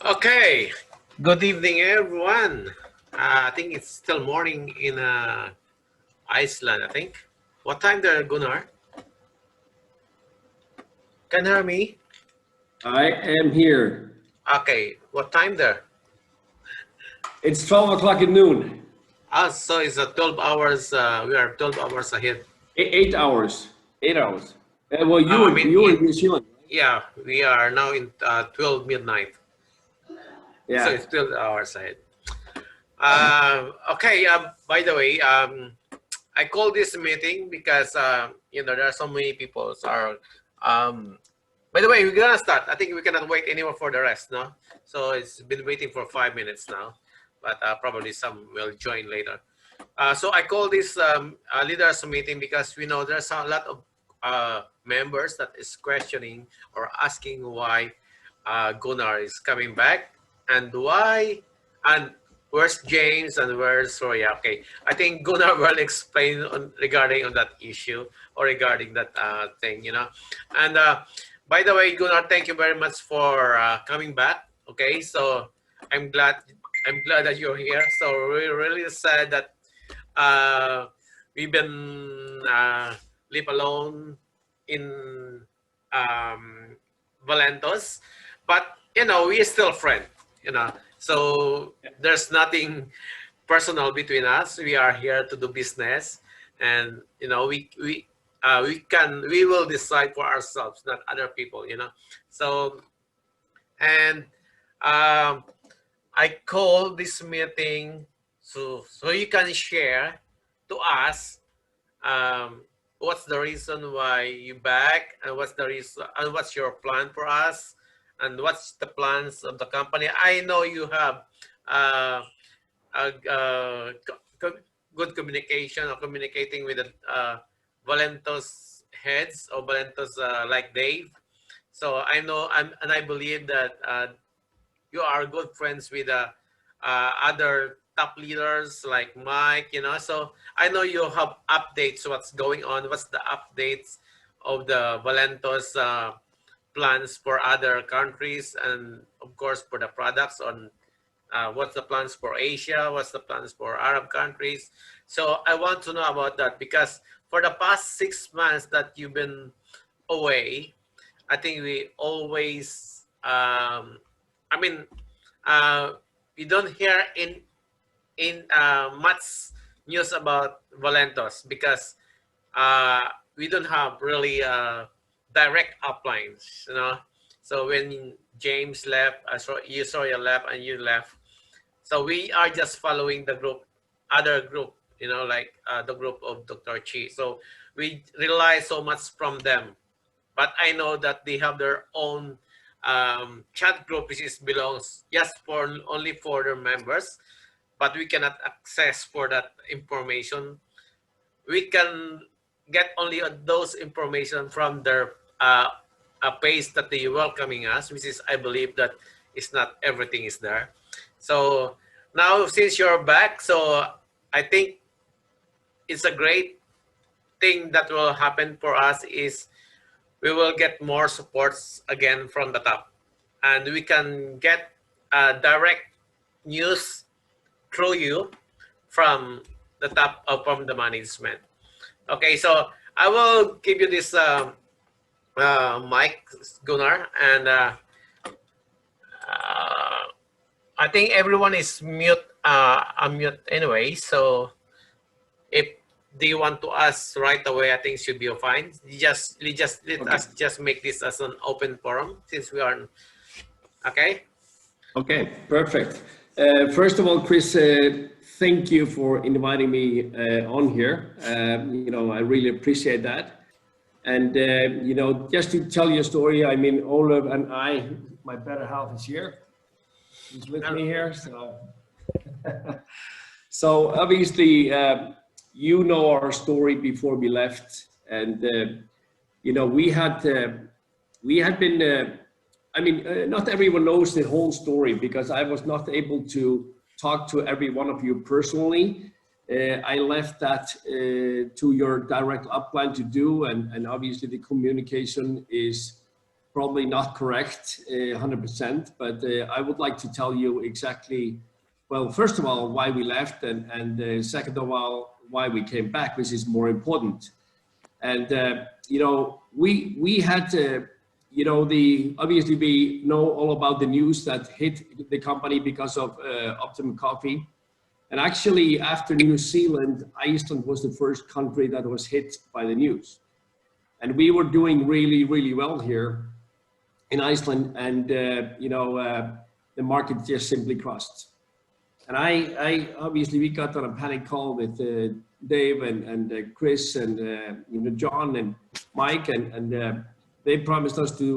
Okay, good evening, everyone. I think it's still morning in Iceland, I think. What time there, Gunnar? Can you hear me? I am here. Okay, what time there? It's 12 o'clock at noon. So it's 12 hours, we are 12 hours ahead. 8 hours. 8 hours. Well, I mean, you were in New Zealand. yeah, we are now in 12 midnight. So Yeah. it's 12 hours ahead. Okay, by the way, I call this meeting because, there are so many people are, um, by the way, we're gonna start. I think we cannot wait anymore for the rest, no? So it's been waiting for 5 minutes now, but probably some will join later. So I call this leaders meeting because we know there's a lot of members that is questioning or asking why Gunnar is coming back and why, and where's James and where's Roya. Okay, I think Gunnar will explain regarding on that issue or regarding that thing. And by the way, Gunnar, thank you very much for coming back. Okay, so I'm glad that you're here. So we're really sad that uh, we've been live alone in um, Valentos, but we are still friends. So there's nothing personal between us. We are here to do business, and we will decide for ourselves, not other people. So and um, I call this meeting so you can share to us what's the reason why you back, and what's the reason, and what's your plan for us, and what's the plans of the company. I know you have uh, good communication or communicating with the Valentos heads or Valentos like Dave. So I know, and I believe that you are good friends with other top leaders like Mike, so I know you have updates, what's going on, what's the updates of the Valentos plans for other countries, and of course for the products on what's the plans for Asia, what's the plans for Arab countries. So I want to know about that because for the past 6 months that you've been away, I think we always I mean, we don't hear in much news about Valentos because we don't have really direct uplines. So when James left, you saw your left and you left. So we are just following the other group, like the group of Dr. Chi. So we rely so much from them. But I know that they have their own chat group, which belongs just for only for their members, but we cannot access for that information. We can get only those information from their page that they welcoming us, which is, I believe that is not everything is there. So now since you're back, so I think it's a great thing that will happen for us is we will get more supports again from the top, and we can get direct news through you from the top from the management. Okay, so I will give you this mic, Gunnar, and I think everyone is unmute anyway. So if they want to ask right away, I think it should be fine. Let us just make this as an open forum since we are okay. Okay, perfect. First of all, Chris, thank you for inviting me on here. I really appreciate that. And just to tell you a story, I mean, Olav and I, my better half is here. He's with me here, so. So obviously, you know our story before we left, and we had been. Not everyone knows the whole story because I was not able to talk to every one of you personally. I left that to your direct upline to do, and obviously the communication is probably not correct 100%, but I would like to tell you exactly, well, first of all, why we left, and second of all, why we came back, which is more important. And, you know, we had, you know, obviously we know all about the news that hit the company because of Optimum Coffee. And actually, after New Zealand, Iceland was the first country that was hit by the news. And we were doing really, really well here in Iceland, and you know, the market just simply crashed. And I obviously we got on a panic call with Dave and Chris and you know, John and Mike, and they promised us to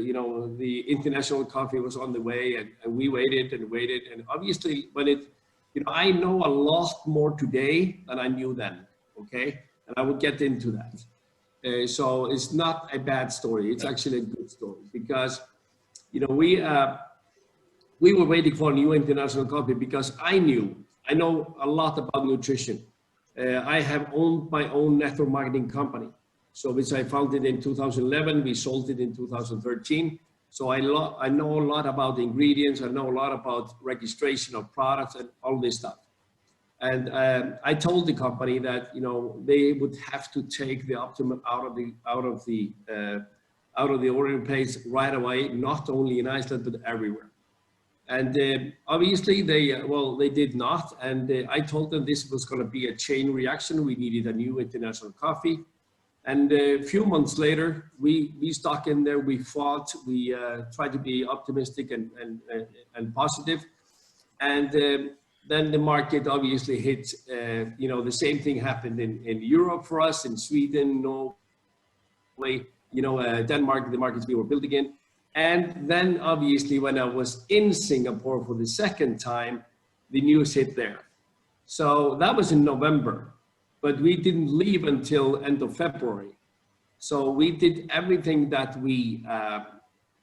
you know, the international coffee was on the way, and we waited and waited, and obviously when it, you know, I know a lot more today than I knew then. Okay, and I will get into that. So it's not a bad story. It's actually a good story because, you know, we were waiting for a new international coffee because I know a lot about nutrition. I have owned my own network marketing company. So which I founded in 2011, we sold it in 2013. So I know a lot about the ingredients. I know a lot about registration of products and all this stuff. And I told the company that, you know, they would have to take the Optimum out of the ordering place right away, not only in Iceland but everywhere. And obviously they did not. And I told them this was going to be a chain reaction. We needed a new international coffee. And a few months later, we stuck in there. We fought. We tried to be optimistic and positive. And then the market obviously hit, you know, the same thing happened in Europe for us, in Sweden, Norway, you know, Denmark, the markets we were building in. And then obviously when I was in Singapore for the second time, the news hit there. So that was in November, but we didn't leave until end of February. So we did everything that we,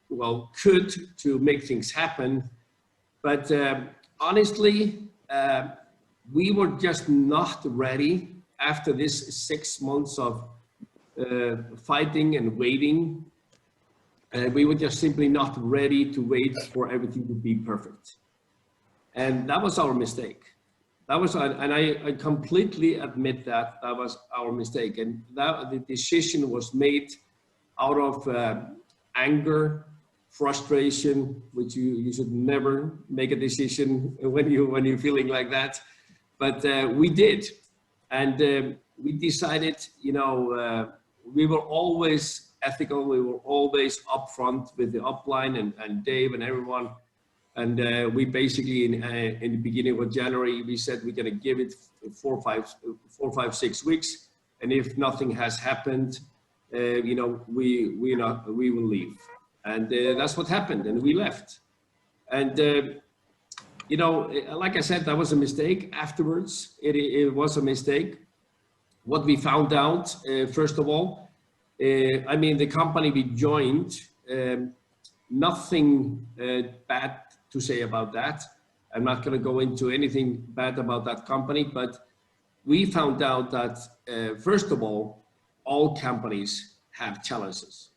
well, could to make things happen. But honestly, we were just not ready after this 6 months of fighting and waiting. We were just simply not ready to wait for everything to be perfect. And that was our mistake. That was, and I completely admit that that was our mistake. And that the decision was made out of anger, frustration, which you should never make a decision when you're feeling like that. But we did, and we decided, you know, we were always ethical. We were always upfront with the upline and Dave and everyone. And we basically, in the beginning of January, we said we're going to give it 4, 5, 6 weeks. And if nothing has happened, you know, we will leave. And that's what happened, and we left. And, you know, like I said, that was a mistake. Afterwards, it was a mistake. What we found out, first of all, I mean, the company we joined, nothing bad to say about that. I'm not going to go into anything bad about that company, but we found out that, first of all companies have challenges.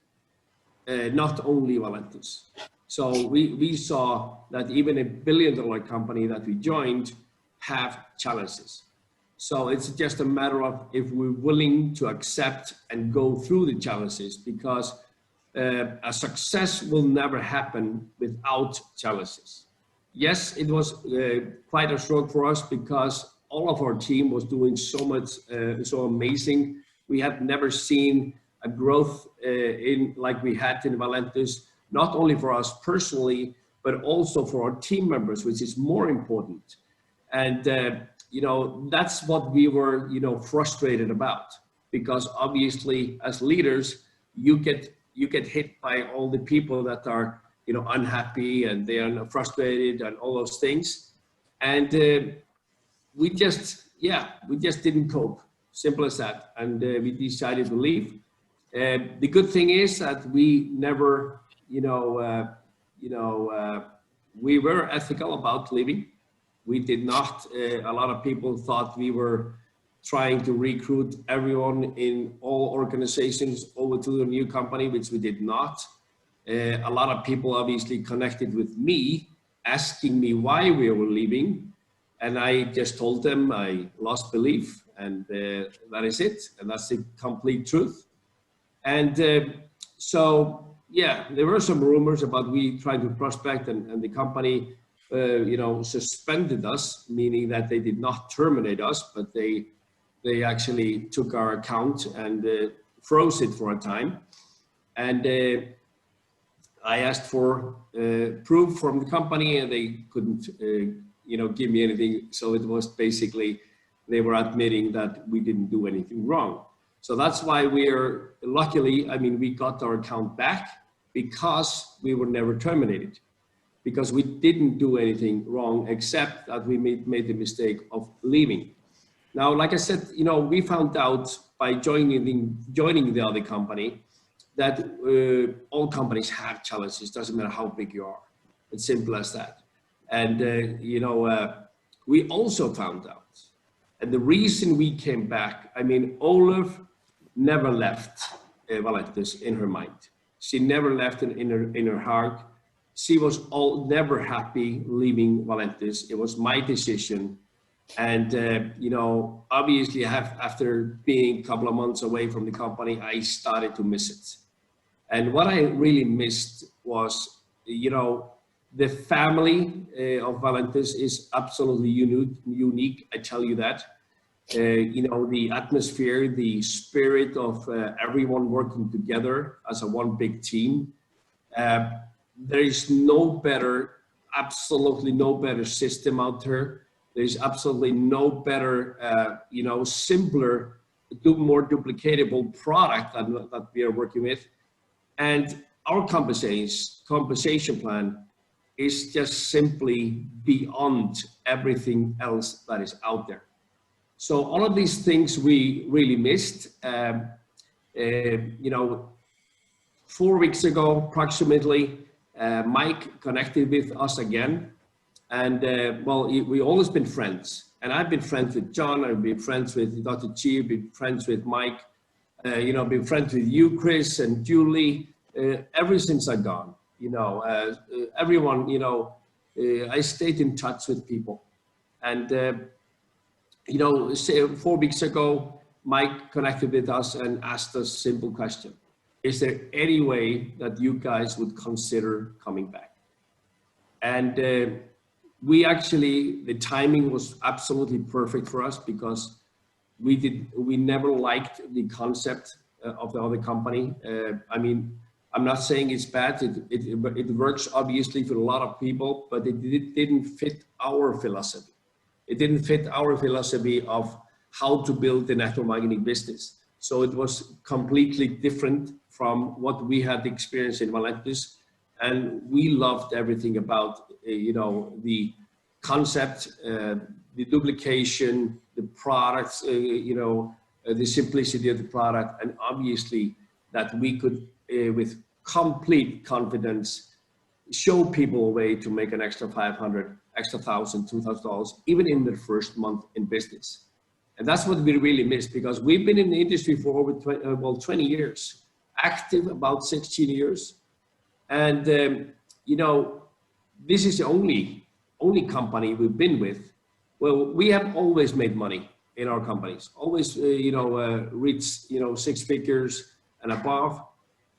Not only Valentus. So we saw that even a billion-dollar company that we joined have challenges. So it's just a matter of if we're willing to accept and go through the challenges, because a success will never happen without challenges. Yes, it was quite a stroke for us because all of our team was doing so much, so amazing. We had never seen a growth in like we had in Valentus, not only for us personally, but also for our team members, which is more important. And you know, that's what we were, you know, frustrated about, because obviously as leaders, you get hit by all the people that are, you know, unhappy and they are frustrated and all those things. And we just didn't cope, simple as that. And we decided to leave. The good thing is that we never, we were ethical about leaving. We did not, a lot of people thought we were trying to recruit everyone in all organizations over to the new company, which we did not. A lot of people obviously connected with me, asking me why we were leaving. And I just told them I lost belief, and that is it. And that's the complete truth. And so, yeah, there were some rumors about we trying to prospect, and the company, suspended us, meaning that they did not terminate us, but they actually took our account and froze it for a time. And I asked for proof from the company, and they couldn't, give me anything. So it was basically, they were admitting that we didn't do anything wrong. So that's why we're luckily, we got our account back because we were never terminated, because we didn't do anything wrong except that we made the mistake of leaving. Now, like I said, we found out by joining the other company that all companies have challenges, doesn't matter how big you are. It's simple as that. And, we also found out, and the reason we came back, Olaf never left Valentis in her mind. She never left in her heart. She was never happy leaving Valentis. It was my decision. And, obviously after being a couple of months away from the company, I started to miss it. And what I really missed was, the family of Valentis is absolutely unique. I tell you that. The atmosphere, the spirit of everyone working together as a one big team. There is absolutely no better system out there. There's absolutely no better, simpler, more duplicatable product that we are working with. And our compensation plan is just simply beyond everything else that is out there. So all of these things we really missed. 4 weeks ago, approximately, Mike connected with us again. And we always been friends. And I've been friends with John, I've been friends with Dr. Chi, I've been friends with Mike, been friends with you, Chris, and Julie, ever since I've gone. Everyone, I stayed in touch with people. And, 4 weeks ago, Mike connected with us and asked us a simple question. Is there any way that you guys would consider coming back? And the timing was absolutely perfect for us, because we never liked the concept of the other company. I'm not saying it's bad. It works obviously for a lot of people, but it didn't fit our philosophy. It didn't fit our philosophy of how to build a network marketing business. So it was completely different from what we had experienced in Valentis. And we loved everything about, the concept, the duplication, the products, the simplicity of the product, and obviously that we could, with complete confidence, show people a way to make an extra 500, extra $1,000, $2,000, even in their first month in business. And that's what we really missed, because we've been in the industry for over 20 years, active about 16 years. And, this is the only company we've been with. Well, we have always made money in our companies, always, reached, 6 figures and above.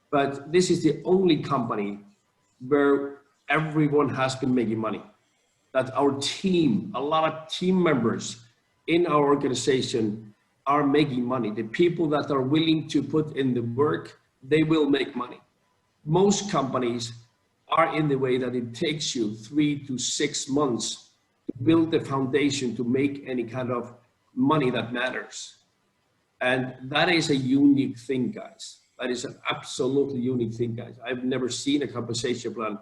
But this is the only company where everyone has been making money. That our team, a lot of team members in our organization are making money. The people that are willing to put in the work, they will make money. Most companies are in the way that it takes you 3 to 6 months to build the foundation to make any kind of money that matters. And that is a unique thing, guys. That is an absolutely unique thing, guys. I've never seen a compensation plan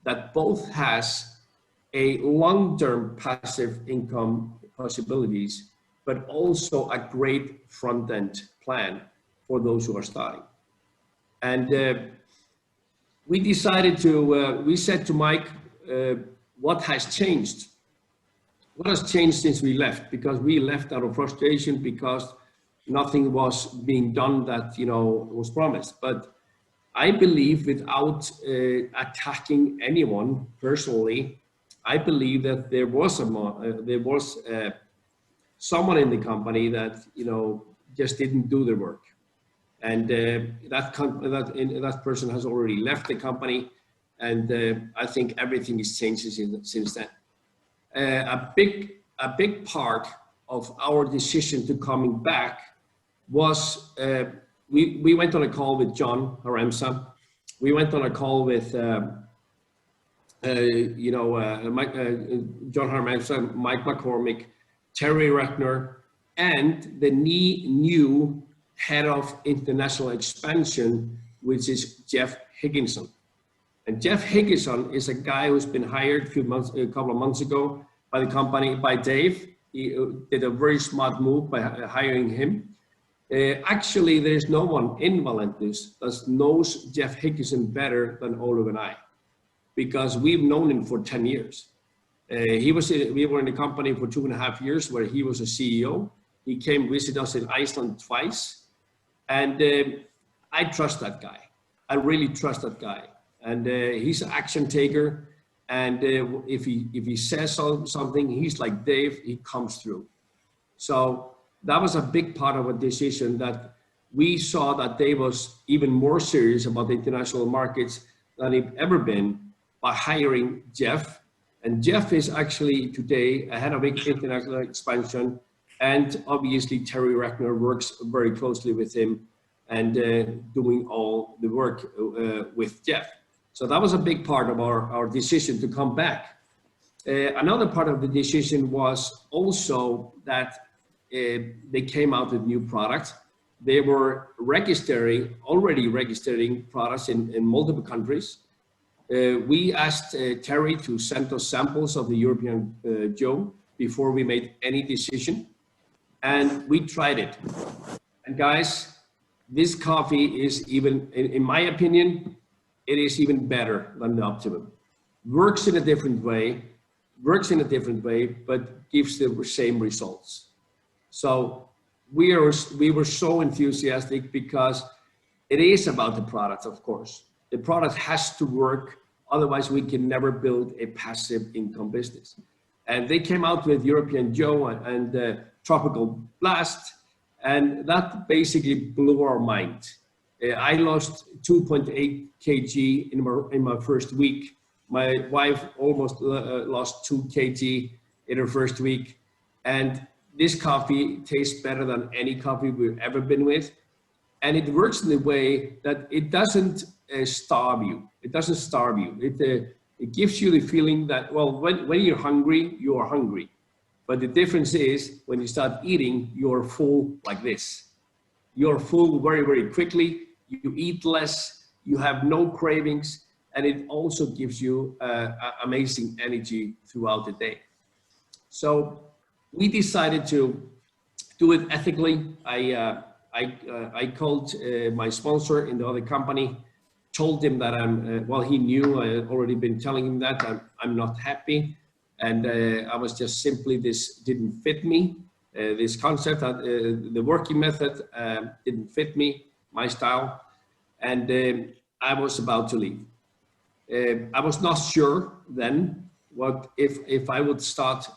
that both has a long-term passive income possibilities, but also a great front-end plan for those who are starting. And we decided to, we said to Mike, what has changed? What has changed since we left? Because we left out of frustration because nothing was being done that, was promised. But I believe, without attacking anyone personally, I believe that there was someone in the company that, you know, just didn't do the work, and that person has already left the company, and I think everything is changed since then. A big part of our decision to coming back was we went on a call with John Haramsa. We went on a call with John Haramsa, Mike McCormick, Terry Reckner, and the new head of international expansion, which is Jeff Higginson. And Jeff Higginson is a guy who's been hired a couple of months ago by the company, by Dave. He did a very smart move by hiring him. Actually, there's no one in Valentus that knows Jeff Higginson better than Olav and I, because we've known him for 10 years. We were in the company for 2.5 years where he was a CEO. He came visit us in Iceland twice. And I trust that guy. I really trust that guy. And he's an action taker. And if he says something, he's like Dave, he comes through. So that was a big part of a decision, that we saw that Dave was even more serious about the international markets than he'd ever been, by hiring Jeff. And Jeff is actually today ahead of international expansion. And obviously Terry Reckner works very closely with him and doing all the work with Jeff. So that was a big part of our decision to come back. Another part of the decision was also that they came out with new products. They were already registering products in multiple countries. We asked Terry to send us samples of the European Joe before we made any decision, and we tried it. And guys, this coffee is even, in my opinion, it is even better than the Optimum. Works in a different way, but gives the same results. So we were so enthusiastic, because it is about the product, of course. The product has to work, otherwise we can never build a passive income business. And they came out with European Joe and Tropical Blast, and that basically blew our mind. I lost 2.8 kg in my first week. My wife almost lost 2 kg in her first week. And this coffee tastes better than any coffee we've ever been with. And it works in the way that it doesn't starve you. It doesn't starve you. It gives you the feeling that, well, when you're hungry, you are hungry. But the difference is, when you start eating, you're full like this. You're full very, very quickly. You eat less, you have no cravings, and it also gives you amazing energy throughout the day. So we decided to do it ethically. I called my sponsor in the other company, told him that he knew, I had already been telling him that I'm not happy. And I was just simply, this didn't fit me. This concept, the working method didn't fit me, my style. And I was about to leave. I was not sure then what if I would start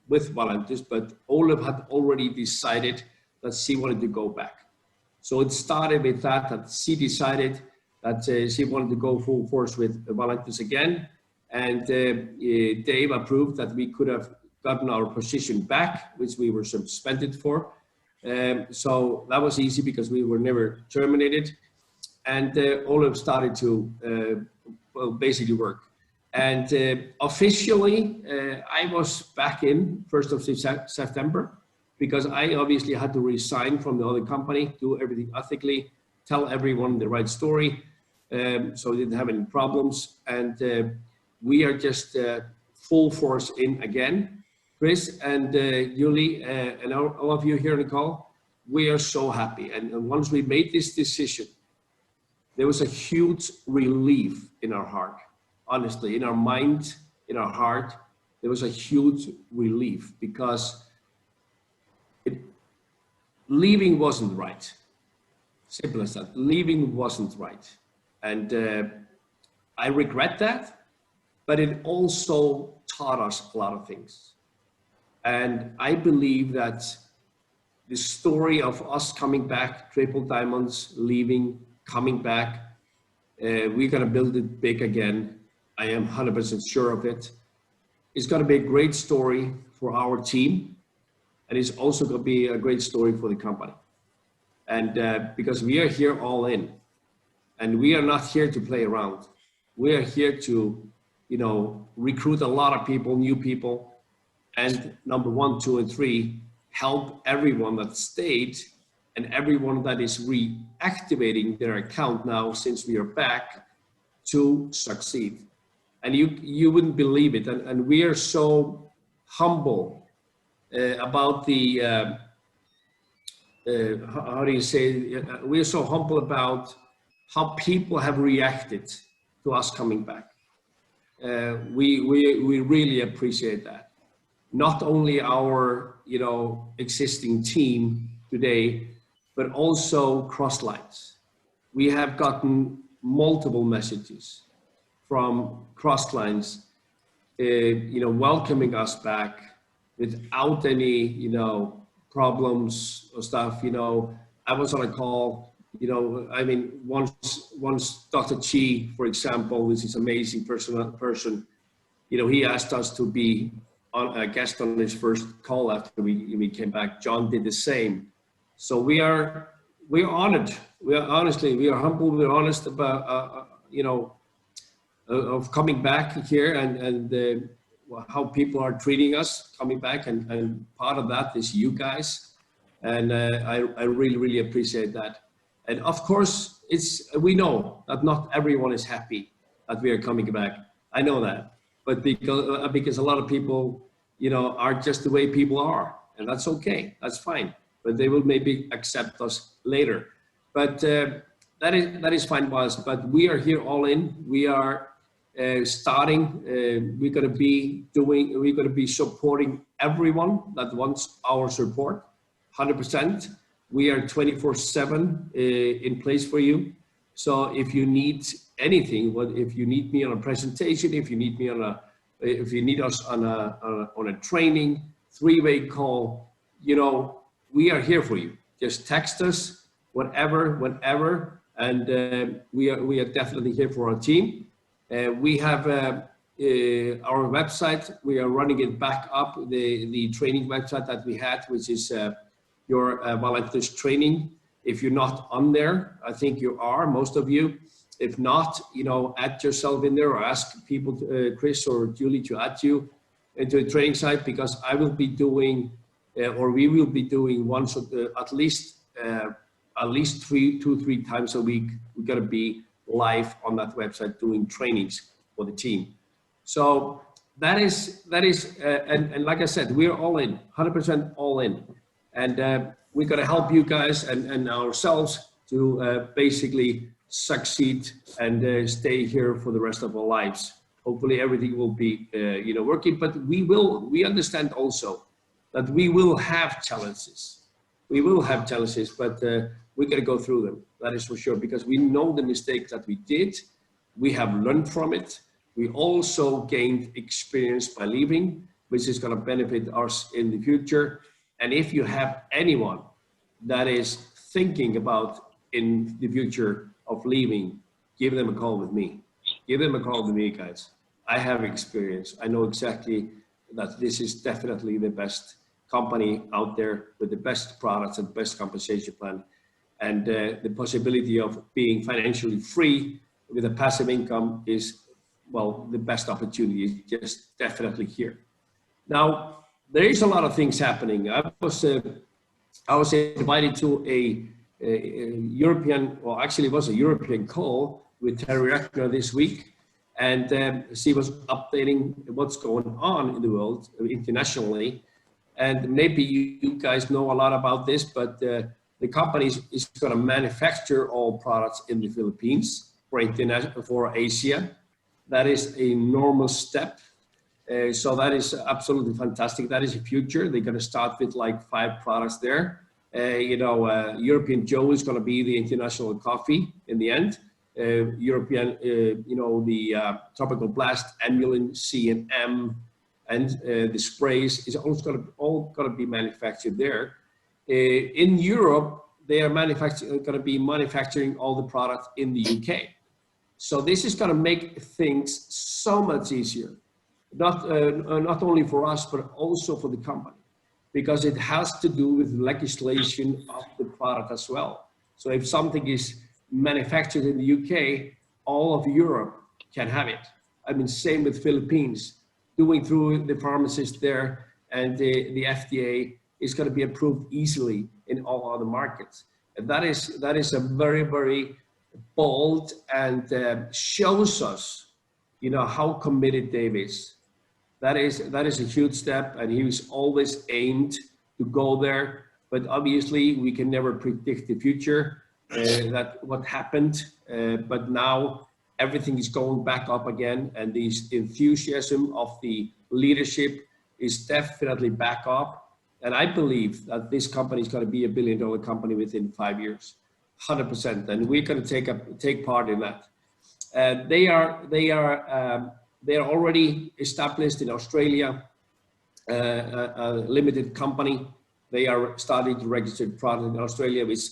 with Valentus, but Olav had already decided that she wanted to go back. So it started with that she decided that she wanted to go full force with Valentus again. And Dave approved that we could have gotten our position back, which we were suspended for. So that was easy, because we were never terminated. And Olav started to basically work. And officially, I was back in 1st of September, because I obviously had to resign from the other company, do everything ethically, tell everyone the right story, so we didn't have any problems. And we are just full force in again. Chris and Yuli and all of you here on the call, we are so happy. And once we made this decision, there was a huge relief in our heart. Honestly, in our mind, in our heart, there was a huge relief, because leaving wasn't right. Simple as that. Leaving wasn't right. And I regret that, but it also taught us a lot of things. And I believe that the story of us coming back, Triple Diamonds, leaving, coming back, we're going to build it big again. I am 100% sure of it. It's going to be a great story for our team, and it's also going to be a great story for the company. And because we are here all in, and we are not here to play around. We are here to, recruit a lot of people, new people, and number 1, 2, and 3, help everyone that stayed and everyone that is reactivating their account now since we are back to succeed. And you wouldn't believe it. And we are so humble about the, how do you say, we are so humble about how people have reacted to us coming back. We really appreciate that. Not only our, existing team today, but also cross lines. We have gotten multiple messages from cross lines, welcoming us back without any, problems or stuff. I was on a call, once Dr. Chi, for example, which is amazing person, he asked us to be a guest on his first call after we came back. John did the same. So we're honored. We are humble. We're honest about, of coming back here and how people are treating us coming back. And part of that is you guys. And I really, really appreciate that. And of course, we know that not everyone is happy that we are coming back. I know that. But because a lot of people, are just the way people are, and that's okay, that's fine. But they will maybe accept us later. But that is fine by us. But we are here all in. We are starting. We're going to be supporting everyone that wants our support, 100%. We are 24/7 in place for you. So if you need anything, if you need me on a presentation, if you need us on a training, 3-way call, we are here for you. Just text us, whatever, whenever, and we are definitely here for our team. We have our website. We are running it back up, the training website that we had, which is your Valentus training. If you're not on there, I think you are, most of you. If not, add yourself in there or ask people, Chris or Julie, to add you into a training site, because I will be doing, or we will be doing once, at least 3 times a week. We're going to be live on that website doing trainings for the team. So that is, and like I said, we're all in, 100% all in. And we're going to help you guys and ourselves to basically succeed and stay here for the rest of our lives. Hopefully everything will be working, but we understand also that we will have challenges. We will have challenges, but we're going to go through them. That is for sure, because we know the mistakes that we did. We have learned from it. We also gained experience by leaving, which is going to benefit us in the future. And if you have anyone that is thinking about in the future of leaving, give them a call with me. Give them a call with me, guys. I have experience. I know exactly that this is definitely the best company out there with the best products and best compensation plan. And the possibility of being financially free with a passive income is, well, the best opportunity is just definitely here. Now, there is a lot of things happening. I was invited to a European, well, actually it was a European call with Terry Reckner this week, and she was updating what's going on in the world internationally. And maybe you guys know a lot about this, but the company is going to manufacture all products in the Philippines for Asia. That is an enormous step. So that is absolutely fantastic. That is the future. They're going to start with like 5 products there. European Joe is going to be the international coffee in the end. European, the tropical blast, Amulin, C and M, and the sprays is also all going to be manufactured there. In Europe, they are going to be manufacturing all the products in the UK. So this is going to make things so much easier, not only for us, but also for the company, because it has to do with legislation of the product as well. So if something is manufactured in the UK, all of Europe can have it. I mean, same with Philippines, doing through the pharmacist there, and the FDA is going to be approved easily in all other markets. And that is a very, very bold, and shows us, how committed Dave is. That is a huge step, and he was always aimed to go there. But obviously, we can never predict the future, that what happened. But now everything is going back up again, and the enthusiasm of the leadership is definitely back up. And I believe that this company is going to be a $1 billion company within 5 years, 100%. And we're going to take part in that. They are already established in Australia, a limited company. They are starting to register product in Australia, which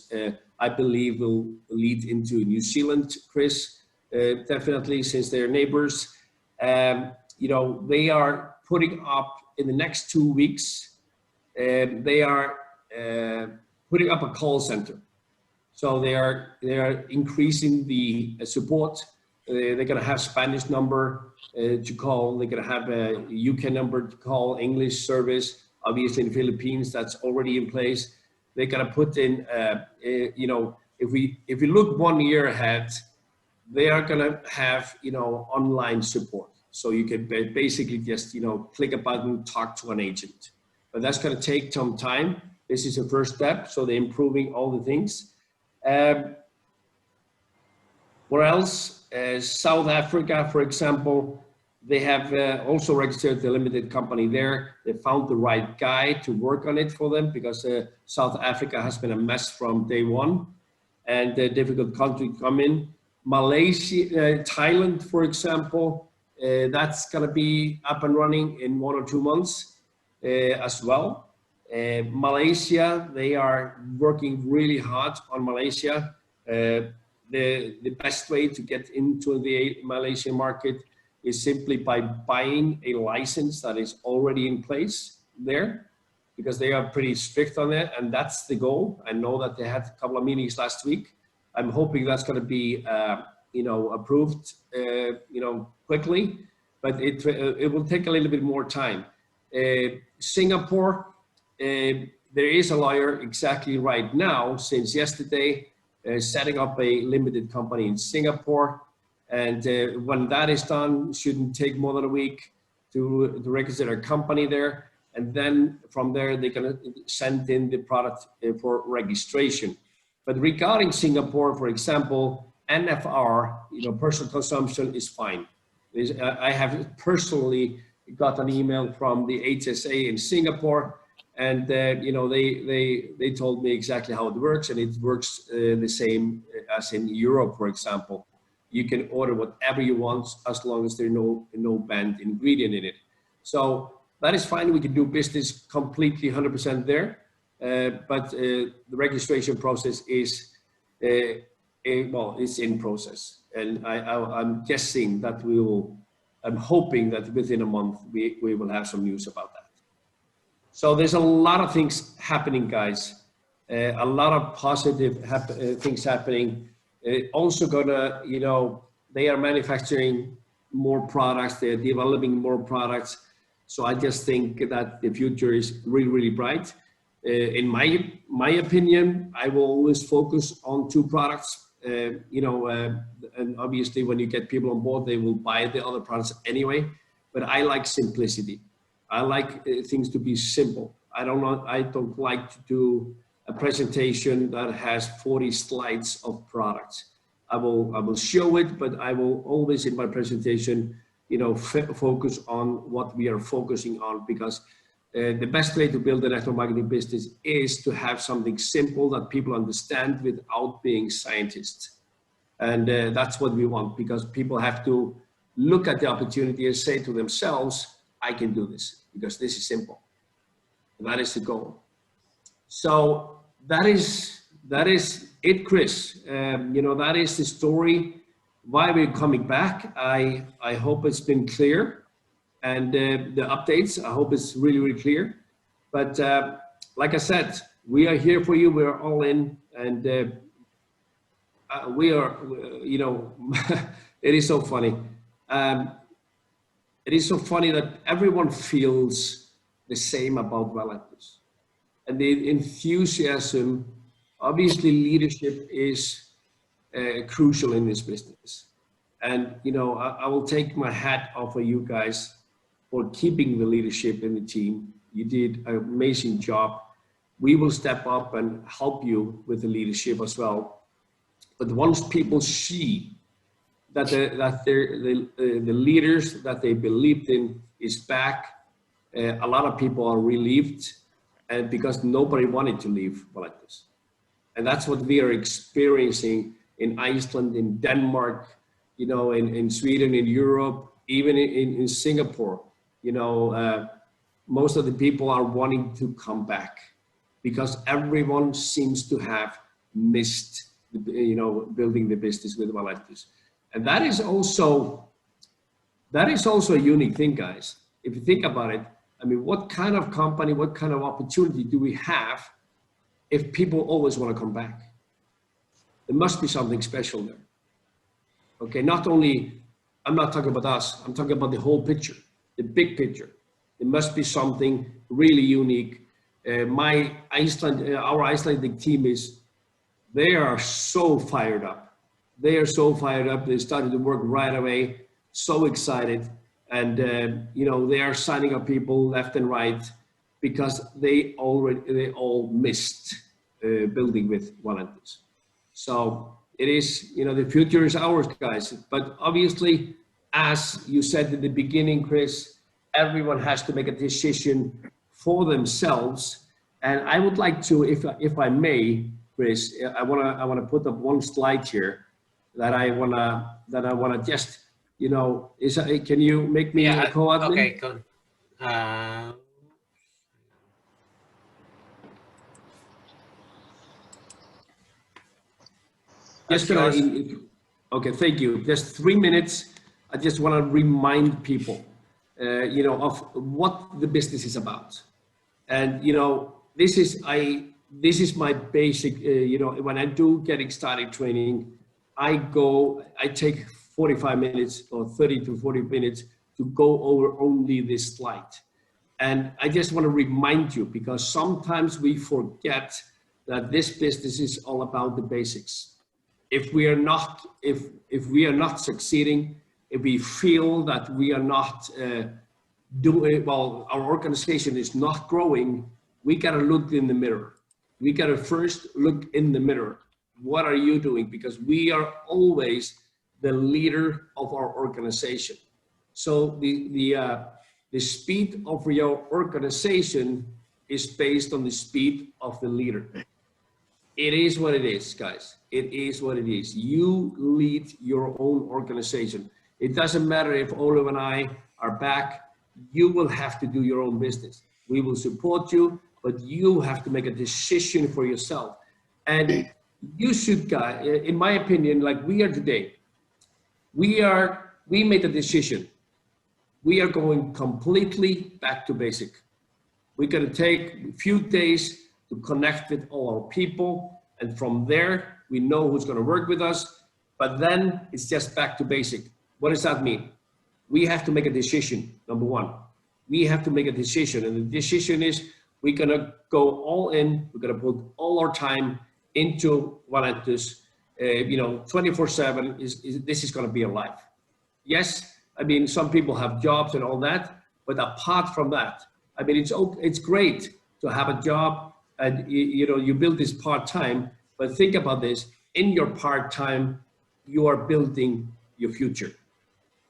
I believe will lead into New Zealand, Chris, definitely, since they're neighbors. They are putting up in the next 2 weeks. They are putting up a call center. So they are increasing the support. They're going to have Spanish number to call. They're going to have a UK number to call, English service. Obviously in the Philippines, that's already in place. They're going to put in, if we look 1 year ahead, they are going to have, online support. So you can basically just, click a button, talk to an agent. But that's going to take some time. This is the first step. So they're improving all the things. Where else? South Africa, for example, they have also registered the limited company there. They found the right guy to work on it for them, because South Africa has been a mess from day one, and a difficult country to come in. Malaysia, Thailand, for example, that's going to be up and running in 1 or 2 months as well. Malaysia, they are working really hard on Malaysia. The best way to get into the Malaysian market is simply by buying a license that is already in place there, because they are pretty strict on it, and that's the goal. I know that they had a couple of meetings last week. I'm hoping that's going to be, approved, quickly, but it will take a little bit more time. Singapore, there is a lawyer exactly right now, since yesterday, setting up a limited company in Singapore. And when that is done, it shouldn't take more than a week to register a company there. And then from there, they're going to send in the product for registration. But regarding Singapore, for example, NFR, personal consumption is fine. I have personally got an email from the HSA in Singapore, and they told me exactly how it works, and it works the same as in Europe, for example. You can order whatever you want as long as there's no banned ingredient in it. So that is fine. We can do business completely 100% there, but the registration process is it's in process, and I'm guessing that I'm hoping that within a month we will have some news about that. So there's a lot of things happening, guys. A lot of positive things happening. Also gonna, they are manufacturing more products. They're developing more products. So I just think that the future is really, really bright. In my opinion, I will always focus on 2 products. And obviously when you get people on board, they will buy the other products anyway. But I like simplicity. I like things to be simple. I don't like to do a presentation that has 40 slides of products. I will show it, but I will always in my presentation, focus on what we are focusing on, because the best way to build a network marketing business is to have something simple that people understand without being scientists. And that's what we want, because people have to look at the opportunity and say to themselves, I can do this because this is simple. And that is the goal. So that is it, Chris. That is the story why we're coming back. I hope it's been clear, and the updates, I hope it's really, really clear. But like I said, we are here for you. We're all in, and we are, it is so funny. It is so funny that everyone feels the same about Valentus, and the enthusiasm. Obviously, leadership is crucial in this business. And I will take my hat off for you guys for keeping the leadership in the team. You did an amazing job. We will step up and help you with the leadership as well. But once people see that the leaders that they believed in is back, a lot of people are relieved, and because nobody wanted to leave like this. And that's what we are experiencing in Iceland, in Denmark, in Sweden, in Europe, even in Singapore. Most of the people are wanting to come back because everyone seems to have missed, building the business with Valentus. And that is also a unique thing, guys. If you think about it, I mean, what kind of company, what kind of opportunity do we have if people always want to come back? There must be something special there. Okay, not only, I'm not talking about us, I'm talking about the whole picture, the big picture. There must be something really unique. Our Icelandic team they are so fired up. They are so fired up. They started to work right away, so excited. And, they are signing up people left and right because they all missed building with Valentus. So it is, the future is ours, guys. But obviously, as you said in the beginning, Chris, everyone has to make a decision for themselves. And I would like to, if I may, Chris, I wanna put up one slide here that I wanna just, can you make me a co-admin? Okay, Okay, thank you. Just 3 minutes. I just want to remind people, of what the business is about. And, this is my basic, when I do getting started training, I take 45 minutes or 30 to 40 minutes to go over only this slide. And I just want to remind you, because sometimes we forget that this business is all about the basics. If we are not succeeding, if we feel that we are not doing well, our organization is not growing, we got to look in the mirror. We got to first look in the mirror. What are you doing? Because we are always the leader of our organization. So the speed of your organization is based on the speed of the leader. It is what it is, guys. It is what it is. You lead your own organization. It doesn't matter if Olive and I are back. You will have to do your own business. We will support you, but you have to make a decision for yourself. And you should, guys, in my opinion, like we are today, we made a decision. We are going completely back to basic. We're going to take a few days to connect with all our people, and from there we know who's going to work with us, but then it's just back to basic. What does that mean? We have to make a decision. Number one, we have to make a decision, and the decision is we're going to go all in. We're going to put all our time into Valentus. 24/7 this is going to be a life. Yes, I mean, some people have jobs and all that, but apart from that, I mean, it's great to have a job and you build this part-time, but think about this. In your part-time, you are building your future.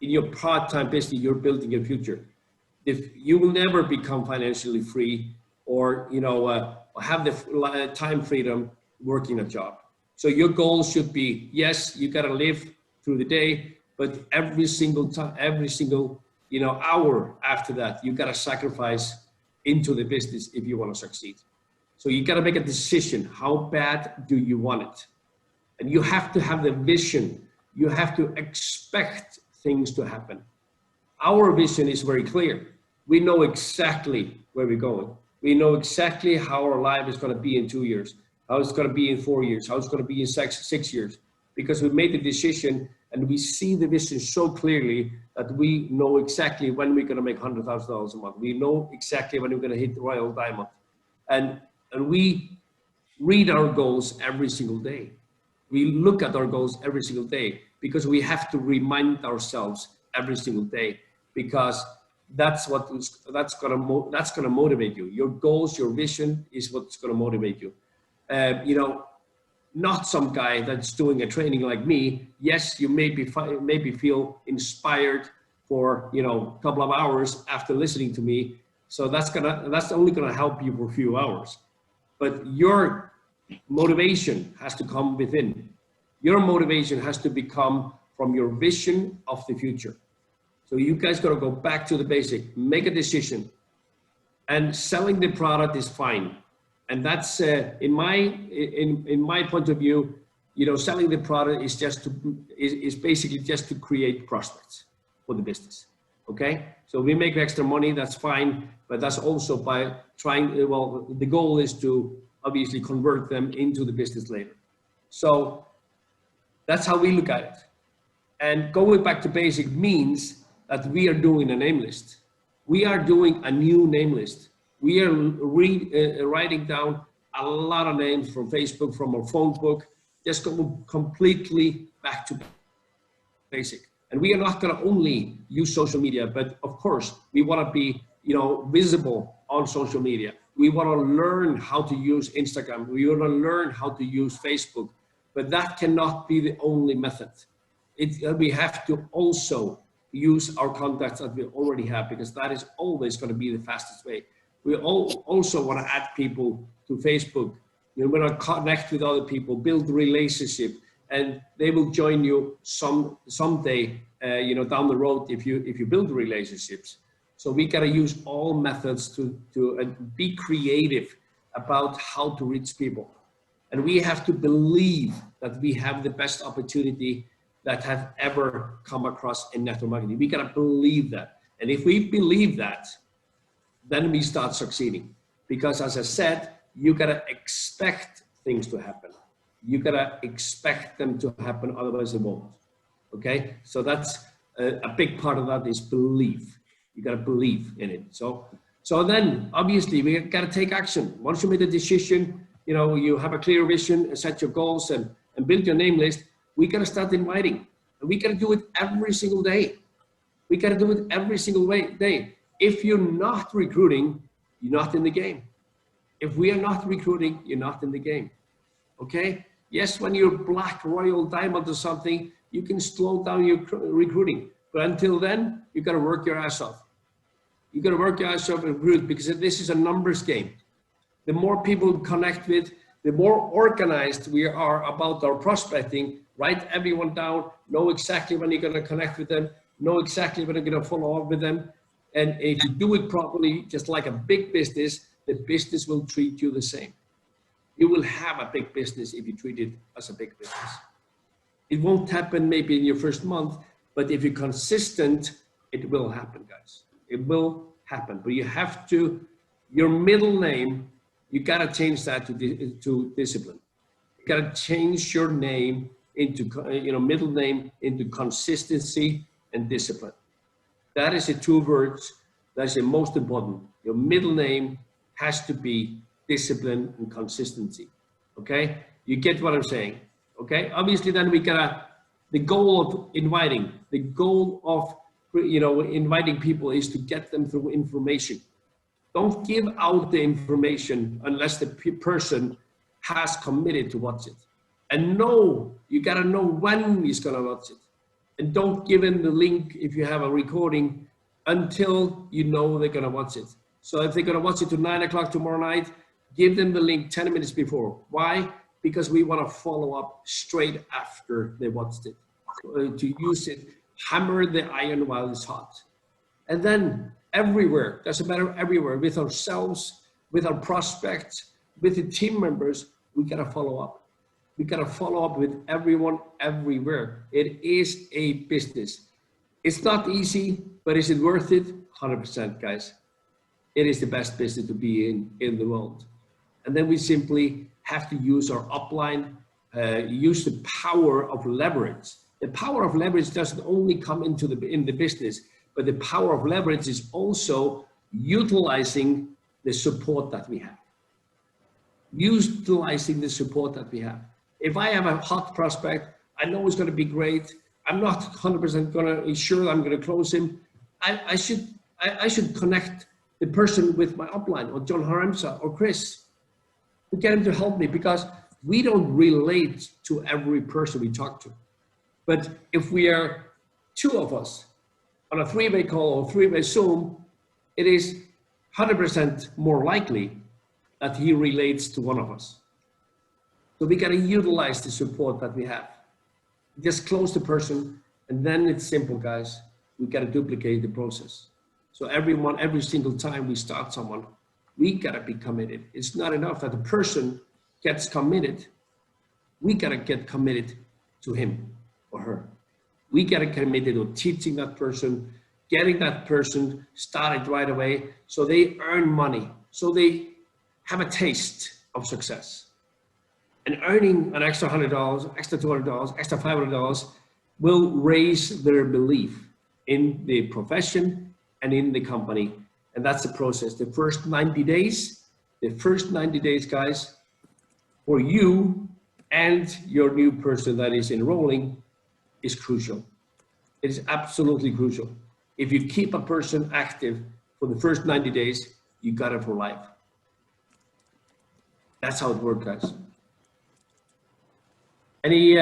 In your part-time business, you're building your future. If you will never become financially free or have the time freedom working a job. So your goal should be, yes, you gotta live through the day, but every single time, every single, hour after that, you gotta sacrifice into the business if you wanna succeed. So you gotta make a decision. How bad do you want it? And you have to have the vision. You have to expect things to happen. Our vision is very clear. We know exactly where we're going. We know exactly how our life is going to be in 2 years, how it's going to be in 4 years, how it's going to be in six years, because we made the decision and we see the vision so clearly that we know exactly when we're going to make $100,000 a month. We know exactly when we're going to hit the Royal Diamond. And we read our goals every single day. We look at our goals every single day because we have to remind ourselves every single day, because that's gonna motivate you. Your goals, your vision is what's gonna motivate you. Not some guy that's doing a training like me. Yes, you maybe feel inspired for a couple of hours after listening to me. So that's only gonna help you for a few hours. But your motivation has to come within. Your motivation has to become from your vision of the future. So you guys got to go back to the basic, make a decision, and selling the product is fine. And that's in my point of view, selling the product is basically just to create prospects for the business. Okay, so we make extra money, that's fine, but that's also by trying. Well, the goal is to obviously convert them into the business later. So that's how we look at it. And going back to basic means that we are doing a name list. We are doing a new name list. We are writing down a lot of names from Facebook, from our phone book, just go completely back to basic. And we are not going to only use social media, but of course we want to be, visible on social media. We want to learn how to use Instagram. We want to learn how to use Facebook, but that cannot be the only method. We have to also use our contacts that we already have, because that is always going to be the fastest way. We also want to add people to Facebook. We want to connect with other people, build relationship, and they will join you someday, down the road if you build relationships. So we got to use all methods to be creative about how to reach people. And we have to believe that we have the best opportunity that have ever come across in network marketing. We gotta believe that. And if we believe that, then we start succeeding. Because as I said, you gotta expect things to happen. You gotta expect them to happen, otherwise it won't. Okay, so that's a big part of that is belief. You gotta believe in it. So then obviously we gotta take action. Once you made a decision, you have a clear vision and set your goals and build your name list, we gotta start inviting. And we gotta do it every single day. We gotta do it every single day. If you're not recruiting, you're not in the game. If we are not recruiting, you're not in the game. Okay? Yes, when you're black, royal, diamond or something, you can slow down your recruiting. But until then, you gotta work your ass off. You gotta work your ass off and recruit, because this is a numbers game. The more people we connect with, the more organized we are about our prospecting. Write everyone down, know exactly when you're going to connect with them, know exactly when you're going to follow up with them. And if you do it properly, just like a big business, the business will treat you the same. You will have a big business if you treat it as a big business. It won't happen maybe in your first month, but if you're consistent, it will happen, guys. It will happen. But you have to, your middle name, you got to change that to discipline. You got to change your name into, middle name into consistency and discipline. That is the two words that is the most important. Your middle name has to be discipline and consistency. Okay? You get what I'm saying? Okay? Obviously, then we gotta, the goal of inviting, the goal of, inviting people is to get them through information. Don't give out the information unless the person has committed to watch it. And you gotta know when he's gonna watch it. And don't give him the link if you have a recording until you know they're gonna watch it. So if they're gonna watch it to 9 o'clock tomorrow night, give them the link 10 minutes before. Why? because we want to follow up straight after they watched it. To use it, hammer the iron while it's hot. And then everywhere, doesn't matter, everywhere, with ourselves, with our prospects, with the team members, we gotta follow up. We gotta follow up with everyone, everywhere. It is a business. It's not easy, but is it worth it? 100%, guys. It is the best business to be in the world. And then we simply have to use our upline, use the power of leverage. The power of leverage doesn't only come in the business, but the power of leverage is also utilizing the support that we have. Utilizing the support that we have. If I have a hot prospect, I know it's going to be great. I'm not 100% going to ensure I'm going to close him. I should connect the person with my upline, or John Haramsa or Chris, to get him to help me, because we don't relate to every person we talk to. But if we are two of us on a three-way call or three-way Zoom, it is 100% more likely that he relates to one of us. So we got to utilize the support that we have. Just close the person, and then it's simple, guys. We got to duplicate the process. So every single time we start someone, we got to be committed. It's not enough that the person gets committed. We got to get committed to him or her. We got to get committed to teaching that person, getting that person started right away, so they earn money, so they have a taste of success. And earning an extra $100, extra $200, extra $500 will raise their belief in the profession and in the company. And that's the process. The first 90 days, guys, for you and your new person that is enrolling is crucial. It is absolutely crucial. If you keep a person active for the first 90 days, you got it for life. That's how it works, guys. Any,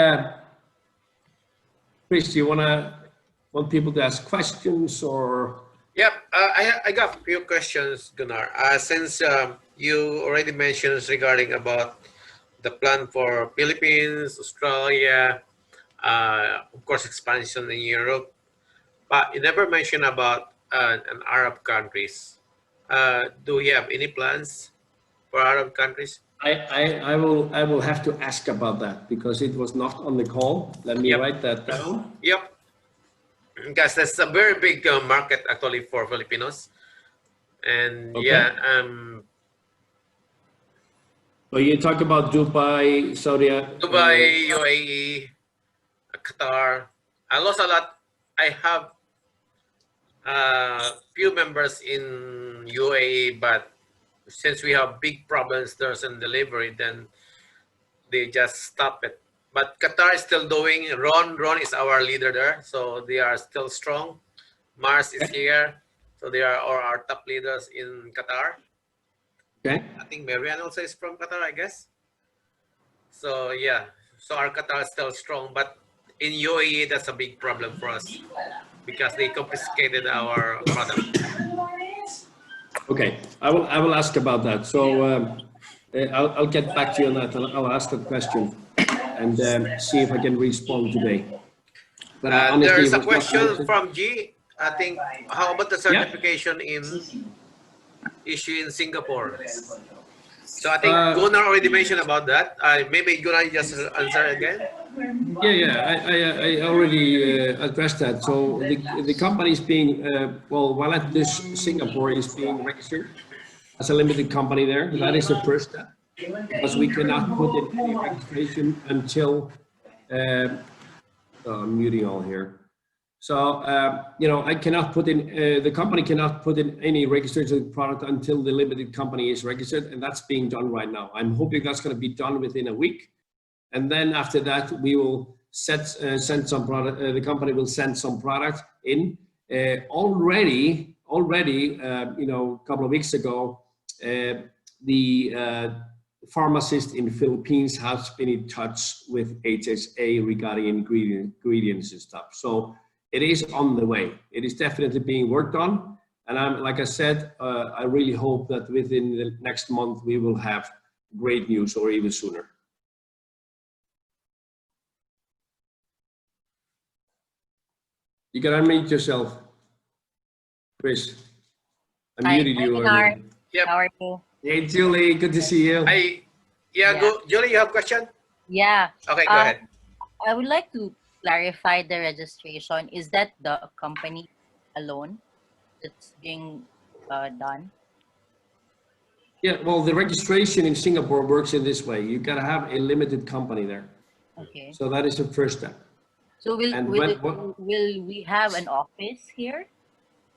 Chris, do you want people to ask questions or? Yep, I got a few questions, Gunnar. Since you already mentioned regarding about the plan for Philippines, Australia, of course, expansion in Europe, but you never mentioned about an Arab countries. Do we have any plans for Arab countries? I will have to ask about that because it was not on the call. Let me write that down. Yep. Because that's a very big market actually for Filipinos, and okay. So you talk about Dubai, Dubai, UAE, Qatar. I lost a lot. I have few members in UAE, but since we have big problems there's in delivery, then they just stop it. But Qatar is still doing. Ron is our leader there, so they are still strong. Mars is here, so they are our top leaders in Qatar. Okay. I think Marianne also is from Qatar, I guess. So yeah, so our Qatar is still strong, but in UAE that's a big problem for us because they confiscated our product. Okay, I will ask about that. So I'll get back to you on that. I'll ask that question and see if I can respond today. But honestly, there's a question from G. I think, how about the certification in issue in Singapore? So I think Gunnar already mentioned about that. Maybe Gunnar just answer again. Yeah, I already addressed that. So the company is being, while at this Singapore is being registered as a limited company there. That is the first step, because we cannot put in any registration until, I'm muting all here. So, I cannot put in, the company cannot put in any registration product until the limited company is registered, and that's being done right now. I'm hoping that's going to be done within a week. And then after that, we will send some product, the company will send some product in. Already, a couple of weeks ago, the pharmacist in the Philippines has been in touch with HSA regarding ingredients and stuff. So it is on the way. It is definitely being worked on. And like I said, I really hope that within the next month, we will have great news or even sooner. You can unmute yourself, Chris. I Hi, muted hi, you GUNNAR. earlier. Yep. How are you? Hey, Julie, good to see you. Yeah, Yeah. go. Julie, you have a question? Yeah. Okay, go ahead. I would like to clarify the registration. Is that the company alone that's being done? Yeah, well, the registration in Singapore works in this way. You gotta have a limited company there. Okay. So that is the first step. So And will we have an office here?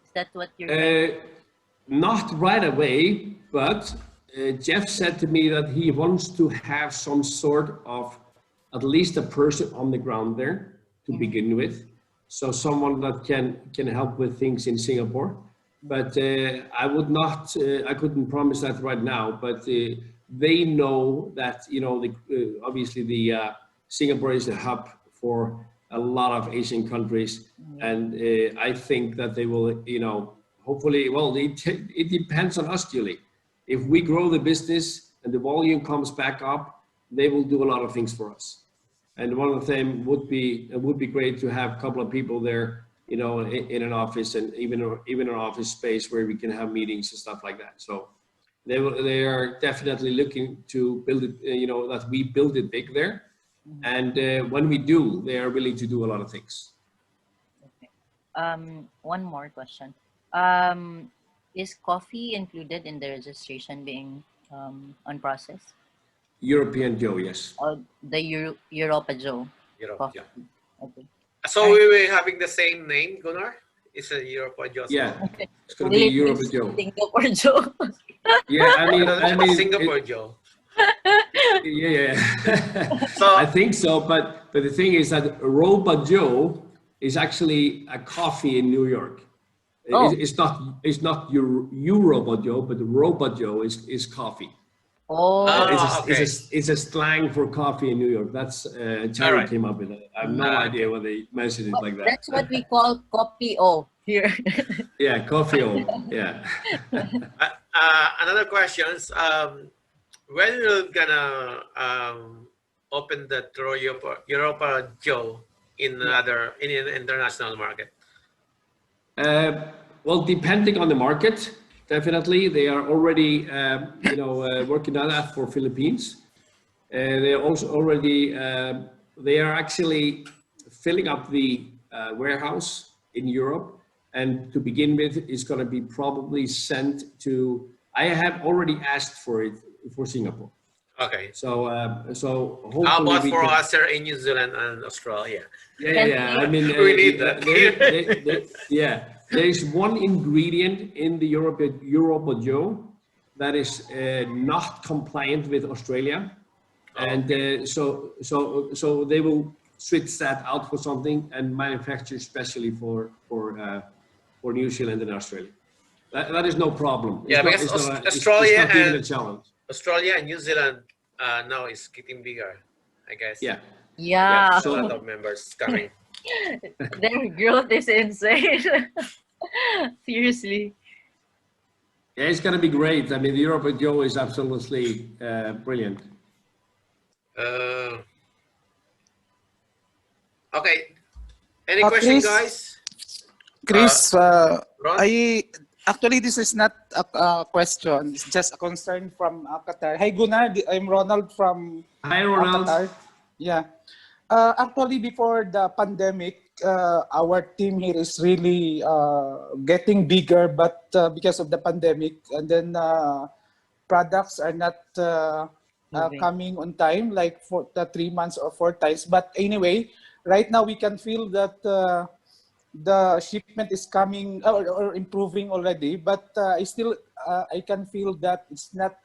Is that what you're trying? not right away, but Jeff said to me that he wants to have some sort of at least a person on the ground there to begin with. So someone that can help with things in Singapore. But I would not, I couldn't promise that right now, but they know that, you know, obviously the Singapore is a hub for a lot of Asian countries. And I think that they will, you know, hopefully, well, it depends on us, Julie. If we grow the business and the volume comes back up, they will do a lot of things for us. And one of them would be, it would be great to have a couple of people there, you know, in an office and even an office space where we can have meetings and stuff like that. So they are definitely looking to build it, you know, that we build it big there. And when we do, they are willing to do a lot of things. Okay. One more question. Is coffee included in the registration being on process? European Joe, yes. Or the Europa Joe Europe, coffee? yeah. Okay. So Alright. we were having the same name, Gunnar? It's a Europe as Yeah, well? it's gonna Will be it Europe be Joe. Singapore Joe? Yeah, I mean, Singapore Joe. yeah. So I think so, but the thing is that Roba Joe is actually a coffee in New York. Oh. It's not Europa Joe, but Roba Joe is coffee. Oh. okay. It's a slang for coffee in New York. That's All Terry right. came up with it. I have no idea why they mentioned it like that. That's what we call copy O here. Yeah, coffee. Yeah. Another questions. When we're gonna open the Europa Joe in an international market? Well, depending on the market, definitely they are already, you know, working on that for Philippines. They are also already, they are actually filling up the warehouse in Europe. And to begin with, it's going to be probably sent to, I have already asked for it for Singapore. Okay. So hopefully How about we for can, us here in New Zealand and Australia? yeah. I mean, We need that. yeah, there is one ingredient in the Europa Joe that is not compliant with Australia, and so they will switch that out for something and manufacture especially for New Zealand and Australia. That is no problem. Yeah, because It's not even a challenge. Australia and New Zealand now is getting bigger, I guess. Yeah. Yeah. There's a lot of members coming. Their growth is insane. Seriously. Yeah, it's going to be great. I mean, the Europa Joe is absolutely brilliant. Okay. Any question, guys? Chris, Ron? actually this is not a question. It's just a concern from Qatar. Hi, Gunnar. I'm Ronald from Hi, Ronald. Qatar. Yeah. Actually, before the pandemic, our team here is really getting bigger, but because of the pandemic, and then products are not coming on time, like for the 3 months or 4 times. But anyway, right now we can feel that the shipment is coming or improving already, but I can feel that it's not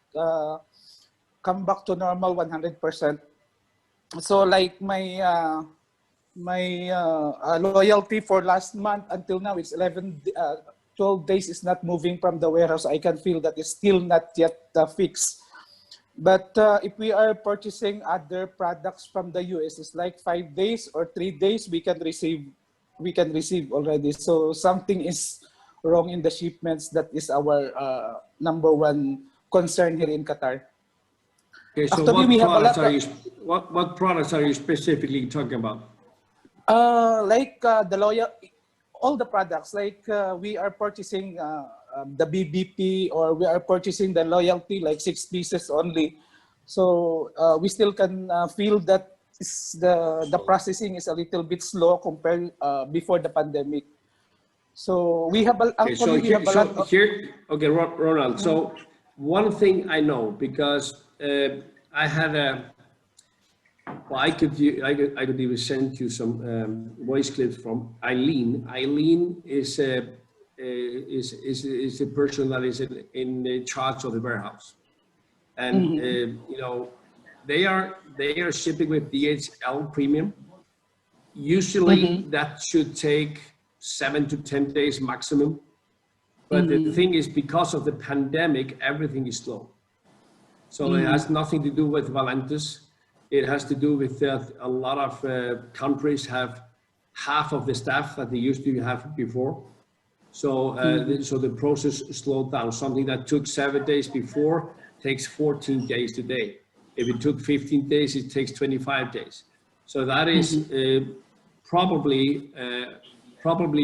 come back to normal 100%. So like my loyalty for last month until now, it's 12 days is not moving from the warehouse. I can feel that it's still not yet fixed. But if we are purchasing other products from the US, it's like 5 days or 3 days we can receive already. So something is wrong in the shipments. That is our number one concern here in Qatar. Okay, so what products are you specifically talking about? Like the all the products, like we are purchasing the BBP, or we are purchasing the loyalty, like 6 pieces only. So we still can feel that the processing is a little bit slow compared before the pandemic. So we have Okay, so actually we here, have a lot of. okay, Ronald. So one thing I know, because I had a, well, I could even send you some voice clips from Eileen. Eileen is a person that is in charge of the warehouse, and you know, they are shipping with DHL premium. Usually that should take 7 to 10 days maximum. But the thing is, because of the pandemic, everything is slow. So it has nothing to do with Valentus. It has to do with that a lot of countries have half of the staff that they used to have before. So, so the process slowed down. Something that took 7 days before takes 14 days today. If it took 15 days, it takes 25 days. So that is probably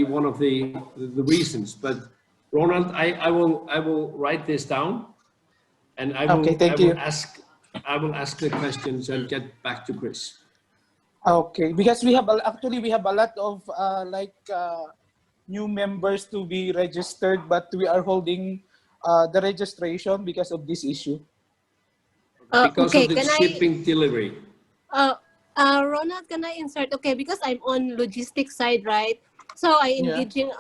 one of the reasons. But Ronald, I will write this down, and Okay, thank you. I will ask the questions and get back to Chris. Okay, because actually we have a lot of new members to be registered, but we are holding the registration because of this issue. Because Okay, of the can shipping delivery. Ronald, can I insert? Okay, because I'm on logistics side, right? So I Yeah. engaging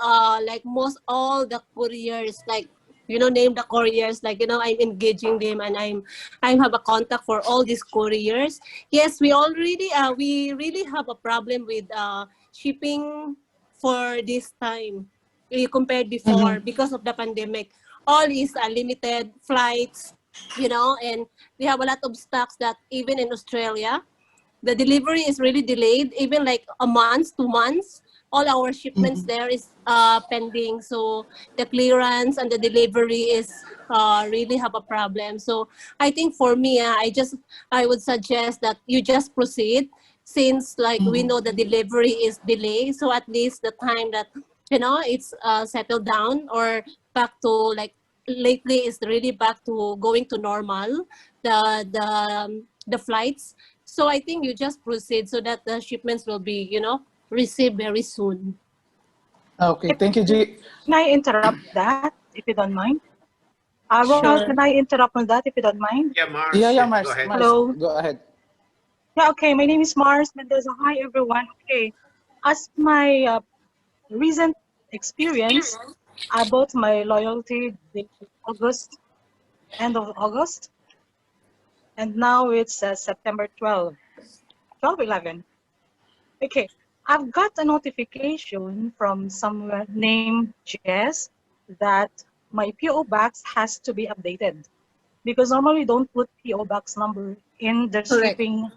like most all the couriers, like name the couriers, like I'm engaging them, and I have a contact for all these couriers. Yes, we really have a problem with shipping for this time compared before because of the pandemic. All is limited flights, and we have a lot of stocks that even in Australia the delivery is really delayed, even like a month, 2 months. All our shipments there is pending. So the clearance and the delivery is really have a problem. So I think for me, I would suggest that you just proceed, since like we know the delivery is delayed. So at least the time that it's settled down or back to like lately is really back to going to normal, the flights. So I think you just proceed so that the shipments will be, received very soon. Okay, thank you, G. Can I interrupt that if you don't mind? Ronald, Sure. can I interrupt on that if you don't mind? Yeah, Mars. Yeah, Go ahead. Mars, Hello. go ahead. Yeah, okay. My name is Mars Mendoza. Hi, everyone. Okay. As my recent experience, I bought my loyalty the August, end of August, and now it's September 12/11. Okay. I've got a notification from someone named Jess that my PO box has to be updated, because normally don't put PO box number in the Correct. shipping.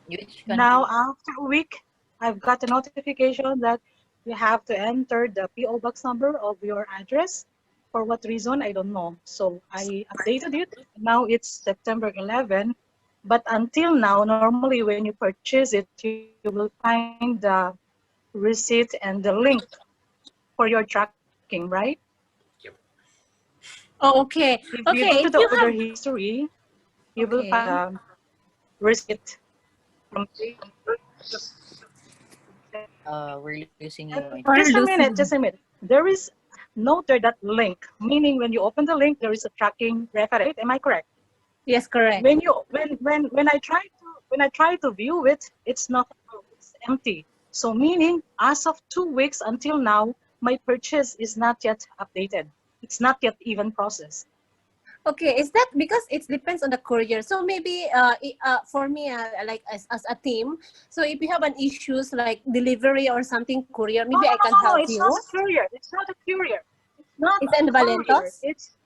Which Now country? after a week, I've got a notification that you have to enter the PO box number of your address. For what reason, I don't know. So I updated it. Now it's September 11. But until now, normally when you purchase it, you will find the receipt and the link for your tracking, right? Yep. Oh, okay. If you go Okay. to the If you order have, history, you will okay. find the receipt from We're losing you. Or just a minute, losing. just a minute. There is noted that link, meaning when you open the link, there is a tracking reference. Am I correct? Yes, correct. When I try to view it, it's not, it's empty. So meaning, as of 2 weeks until now, my purchase is not yet updated. It's not yet even processed. Okay, is that because it depends on the courier? So maybe for me, like as a team, so if you have an issues like delivery or something courier, No, maybe no, I no, can no, no. help It's you. not a courier. It's not a courier. It's not It's a in courier. Valentos. It's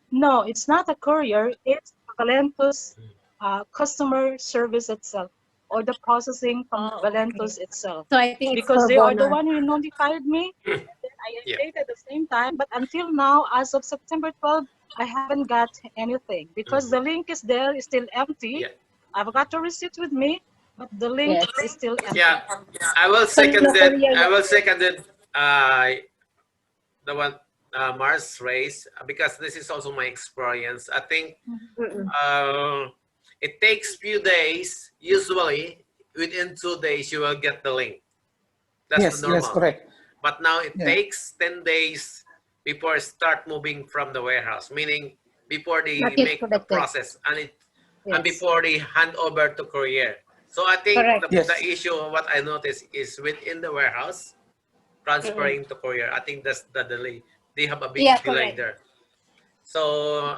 no, it's not a courier. It's Valentus customer service itself, or the processing from Oh, okay. Valentus itself, So I think it's because for they are the Gunnar. one who notified me. And then I Yeah. updated at the same time. But until now, as of September 12, I haven't got anything because the link is there, is still empty. Yeah. I've got a receipt with me, but the link Yes. is still empty. Yeah, I will So second no that. courier I yet. will second it. The one Mars raised, because this is also my experience. I think Mm-mm. it takes few days. Usually, within 2 days, you will get the link. That's the Yes, yes, normal. correct. But now it Yeah. takes 10 days before start moving from the warehouse, meaning before Not they yet make the collected. process and Yes. before they hand over to courier. So I think Correct. the Yes. issue, what I noticed, is within the warehouse Mm-mm. transferring to courier. I think that's the delay. They have a Yeah, big delay correct. there. So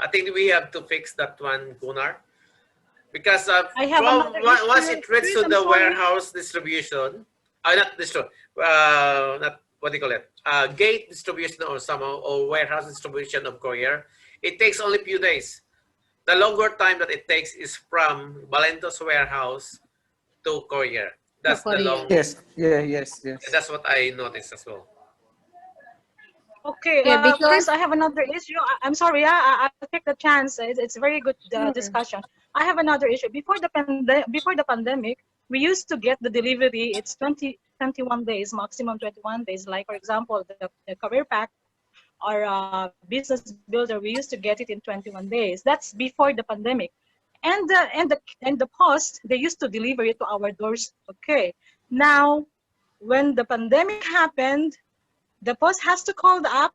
I think we have to fix that one, Gunnar, because I have another once issue. it reaches Chris, to I'm the sorry. warehouse distribution, not distribution, not what do you call it, gate distribution or somehow, or warehouse distribution of courier, it takes only few days. The longer time that it takes is from Valento's warehouse to courier. To That's the courier. long. Yes. Yeah. Yes. Yes. That's what I noticed as well. Okay, Yeah, Chris, because I have another issue. I'm sorry, I'll take the chance. It's a very good sure. discussion. I have another issue. Before the pandemic, we used to get the delivery. It's 21 days, maximum 21 days. Like for example, the career pack or business builder, we used to get it in 21 days. That's before the pandemic. And the post, they used to deliver it to our doors. Okay. Now, when the pandemic happened, the post has to call up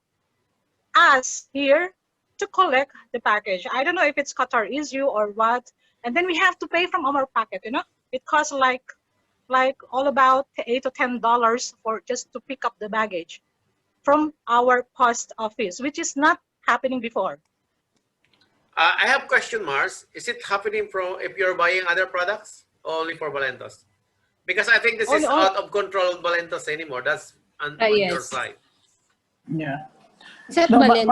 us here to collect the package. I don't know if it's Qatar issue or what. And then we have to pay from our pocket, you know? It costs like all about $8 to $10 for just to pick up the baggage from our post office, which is not happening before. I have question, Mars. Is it happening from if you're buying other products or only for Valentos? Because I think this Only, is only out of control of Valentos anymore. That's on your Yes. side. Yeah. Is that No, Valento?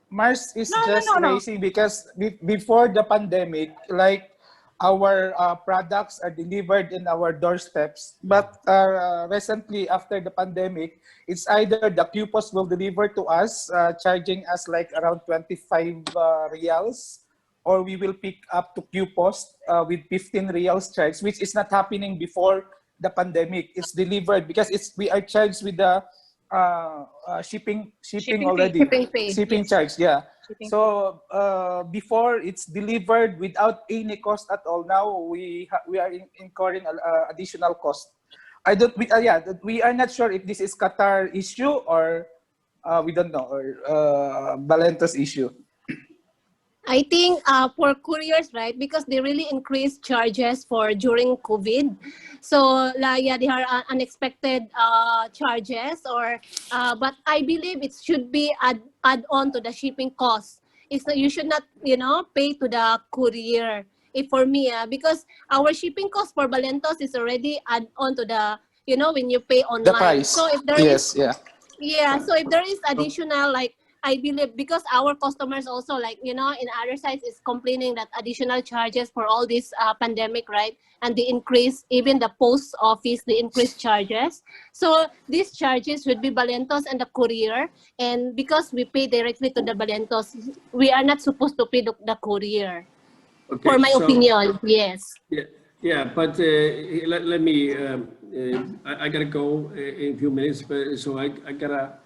Mars is no, no, just no, no. raising because before the pandemic, like our products are delivered in our doorsteps. But recently, after the pandemic, it's either the QPOS will deliver to us, charging us like around 25 reals, or we will pick up to QPOS with 15 reals charge, which is not happening before the pandemic. It's delivered because we are charged with the shipping Shipping fee. already, Shipping fee. shipping Yes. charge, yeah. Shipping fee. So before it's delivered without any cost at all. Now we are incurring additional cost. I don't we are not sure if this is Qatar issue or we don't know, or Valento's issue. I think for couriers, right? Because they really increased charges for during COVID. So yeah, they are unexpected charges, or but I believe it should be add on to the shipping cost. It's not, you should not pay to the courier. If for me, because our shipping cost for Valentos is already add on to the when you pay The online. price. So if there is Yes, yeah. yeah, so if there is additional, like I believe, because our customers also, like in other sites is complaining that additional charges for all this pandemic, right? And the increase, even the post office, the increased charges. So these charges would be Valentos and the courier, and because we pay directly to the Valentos, we are not supposed to pay the courier. Okay, For my so opinion, yes. yeah, but let me. I gotta go in a few minutes, but so I gotta.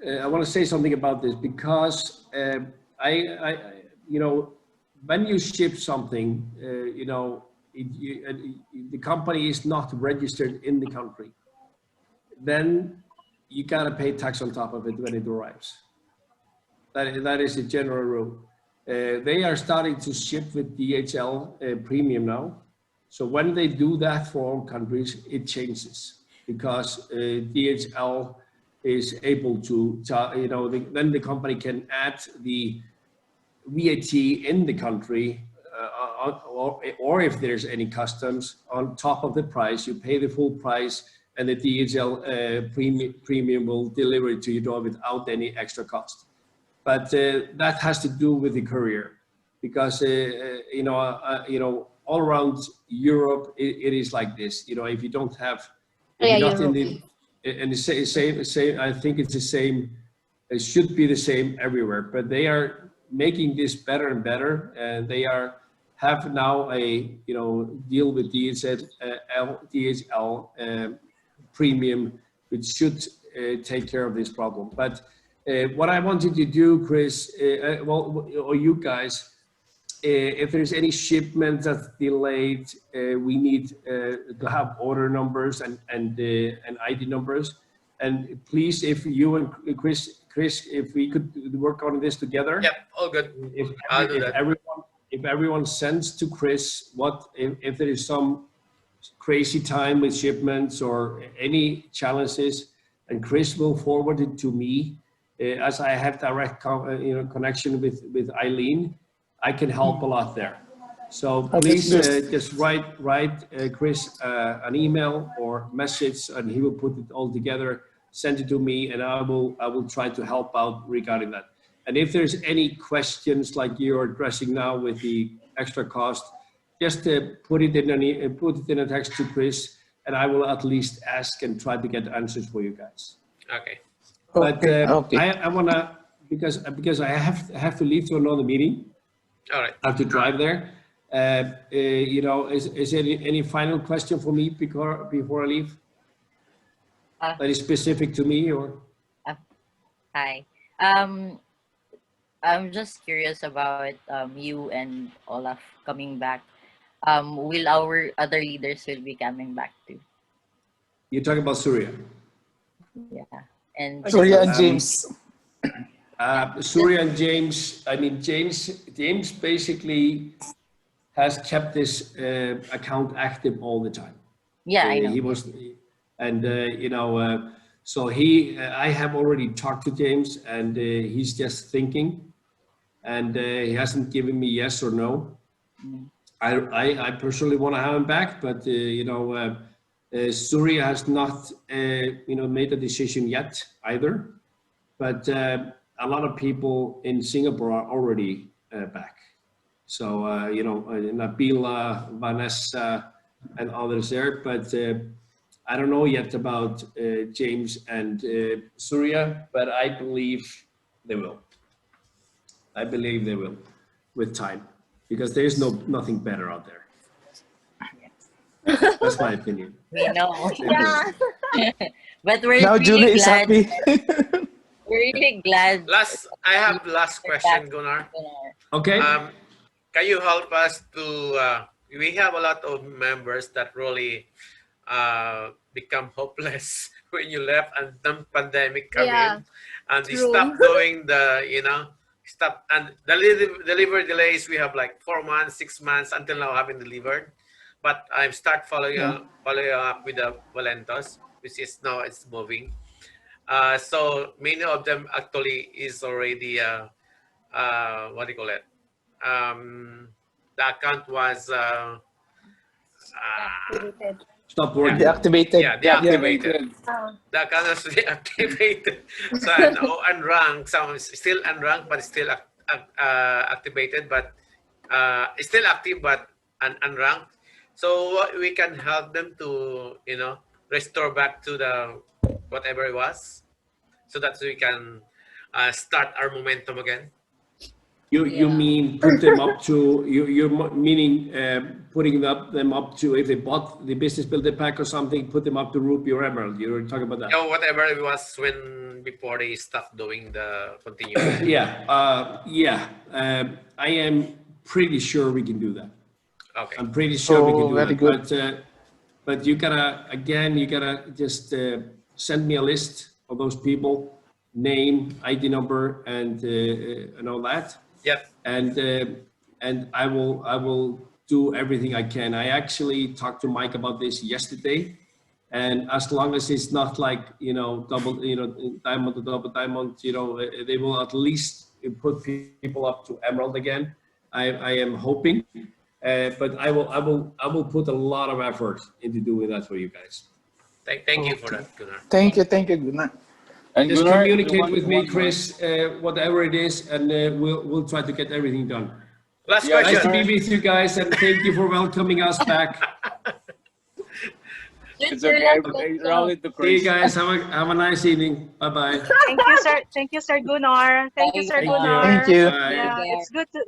I want to say something about this because you know, when you ship something, you know, the company is not registered in the country, then you gotta pay tax on top of it when it arrives. That is a general rule. They are starting to ship with DHL premium now. So when they do that for all countries, it changes because DHL is able to, you know, then the company can add the VAT in the country, or if there's any customs on top of the price, you pay the full price, and the DHL premium will deliver it to your door without any extra cost. But that has to do with the courier, because you know, all around Europe it is like this. You know, if you don't have, if Yeah, you're not in Europe. the same, I think it's the same. It should be the same everywhere. But they are making this better and better, and they are have now a deal with DHL premium, which should take care of this problem. But what I wanted to do, Chris, or you guys, if there's any shipment that's delayed, we need to have order numbers and ID numbers. And please, if you and Chris, if we could work on this together. Yep, all good. I'll do that. If everyone sends to Chris if there is some crazy time with shipments or any challenges, and Chris will forward it to me, as I have direct connection with Eileen, I can help a lot there. So please just write Chris an email or message, and he will put it all together, send it to me, and I will try to help out regarding that. And if there's any questions like you're addressing now with the extra cost, just put it in a text to Chris, and I will at least ask and try to get answers for you guys. Okay. But I wanna, because I have to leave to another meeting. All right. I have to drive there. Is there any final question for me before I leave? That is specific to me, or? Hi. I'm just curious about you and Olaf coming back. Will our other leaders will be coming back too? You're talking about Surya. Yeah. And Surya and James. Surya and James. I mean, James basically has kept this account active all the time. yeah, I know. He was, and so I have already talked to James, and he's just thinking, and he hasn't given me yes or no. I personally want to have him back, but Surya has not made a decision yet either. But a lot of people in Singapore are already back. So Nabila, Vanessa, and others there, but I don't know yet about James and Surya, but I believe they will. I believe they will with time, because there's nothing better out there. That's my opinion. We know. Yeah. But we're Now really Julie is glad. happy. We're really glad. I have last question, Gunnar. Okay. Can you help us to? We have a lot of members that really become hopeless when you left, and the pandemic come in, and they True. stop doing stop, and the delivery delays. We have like 4 months, 6 months until now haven't delivered. But I start following up with the Valentos, which is now it's moving. So many of them actually is already what do you call it? The account was Stop working. Deactivated. yeah, deactivated. The account was deactivated. So unranked. Some is still unranked, but still activated, but it's still active, but unranked. So we can help them to restore back to the whatever it was, so that we can start our momentum again. You mean put them up to you're meaning putting them up to, if they bought the business builder pack or something, put them up to Rupee or Emerald. You're talking about that? Whatever it was before they stopped doing the continuous. I am pretty sure we can do that. Okay. I'm pretty sure we can do very that. good. But you gotta just send me a list of those people, name, ID number, and all that. Yep. And I will do everything I can. I actually talked to Mike about this yesterday, and as long as it's not like double diamond to double diamond, they will at least put people up to Emerald again. I am hoping. But I will put a lot of effort into doing that for you guys. Thank you for that, Gunnar. Thank you, Gunnar. And Just Gunnar, communicate with me, Chris, whatever it is, and we'll try to get everything done. Last Yeah, Nice to question. be with you guys, and thank you for welcoming us back. It's okay. Round it to See you Chris. guys. Have a nice evening. Bye bye. Thank you, sir. Thank you, Sir Gunnar. Thank you, Sir Thank you. Gunnar. Thank you. Bye. Yeah, it's good to